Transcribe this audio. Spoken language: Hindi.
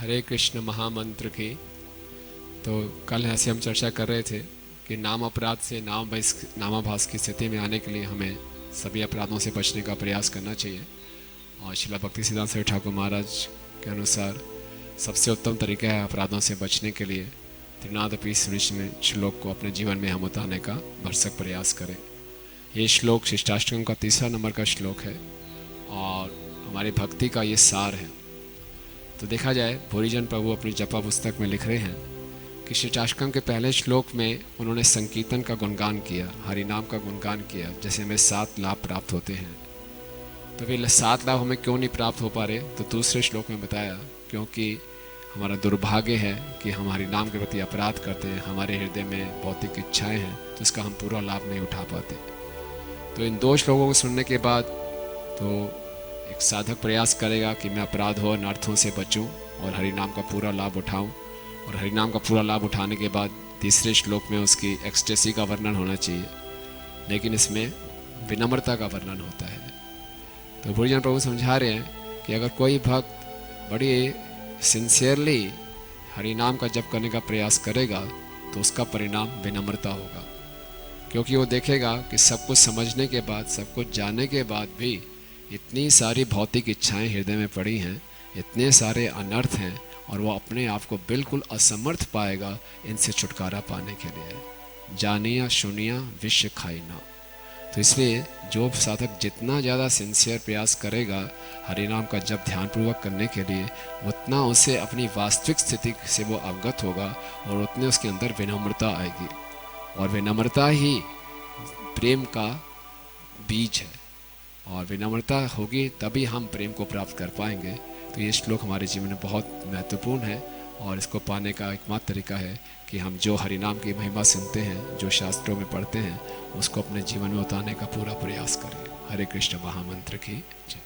हरे कृष्ण महामंत्र की। तो कल ऐसे हम चर्चा कर रहे थे कि नाम अपराध से नामाभास की स्थिति में आने के लिए हमें सभी अपराधों से बचने का प्रयास करना चाहिए। और शिला भक्ति सिद्धांत सरस्वती ठाकुर महाराज के अनुसार सबसे उत्तम तरीका है अपराधों से बचने के लिए त्रिनादपि सुनिश्चित श्लोक को अपने जीवन में हम उतारने का भरसक प्रयास करें। ये श्लोक शिष्टाष्टकम का 3 नंबर का श्लोक है और हमारी भक्ति का ये सार है। तो देखा जाए भोरीजन प्रभु अपनी जपा पुस्तक में लिख रहे हैं कि शिष्टाष्टकम के पहले श्लोक में उन्होंने संकीर्तन का गुणगान किया, हरि नाम का गुणगान किया, जैसे हमें 7 लाभ प्राप्त होते हैं। तो वे 7 लाभ हमें क्यों नहीं प्राप्त हो पा रहे, तो दूसरे श्लोक में बताया क्योंकि हमारा दुर्भाग्य है कि हम हरि नाम के प्रति अपराध करते हैं, हमारे हृदय में भौतिक इच्छाएं हैं, तो इसका हम पूरा लाभ नहीं उठा पाते। तो इन 2 श्लोकों को सुनने के बाद तो एक साधक प्रयास करेगा कि मैं अपराध हो अनर्थों से बचूं और हरि नाम का पूरा लाभ उठाऊं। और हरि नाम का पूरा लाभ उठाने के बाद तीसरे श्लोक में उसकी एक्सटेसी का वर्णन होना चाहिए, लेकिन इसमें विनम्रता का वर्णन होता है। तो भोजन प्रभु समझा रहे हैं कि अगर कोई भक्त बड़ी सिंसियरली हरि नाम का जप करने का प्रयास करेगा तो उसका परिणाम विनम्रता होगा, क्योंकि वो देखेगा कि सब कुछ समझने के बाद, सब कुछ जानने के बाद भी इतनी सारी भौतिक इच्छाएं हृदय में पड़ी हैं, इतने सारे अनर्थ हैं, और वो अपने आप को बिल्कुल असमर्थ पाएगा इनसे छुटकारा पाने के लिए। जानिया सुनिया विश्व खाइना। तो इसलिए जो साधक जितना ज़्यादा सिंसियर प्रयास करेगा हरिनाम का जप ध्यानपूर्वक करने के लिए, उतना उसे अपनी वास्तविक स्थिति से वो अवगत होगा और उतने उसके अंदर विनम्रता आएगी, और विनम्रता ही प्रेम का बीज है, और विनम्रता होगी तभी हम प्रेम को प्राप्त कर पाएंगे। तो ये श्लोक हमारे जीवन में बहुत महत्वपूर्ण है, और इसको पाने का एकमात्र तरीका है कि हम जो हरिनाम की महिमा सुनते हैं, जो शास्त्रों में पढ़ते हैं, उसको अपने जीवन में उतारने का पूरा प्रयास करें। हरे कृष्ण महामंत्र की जय।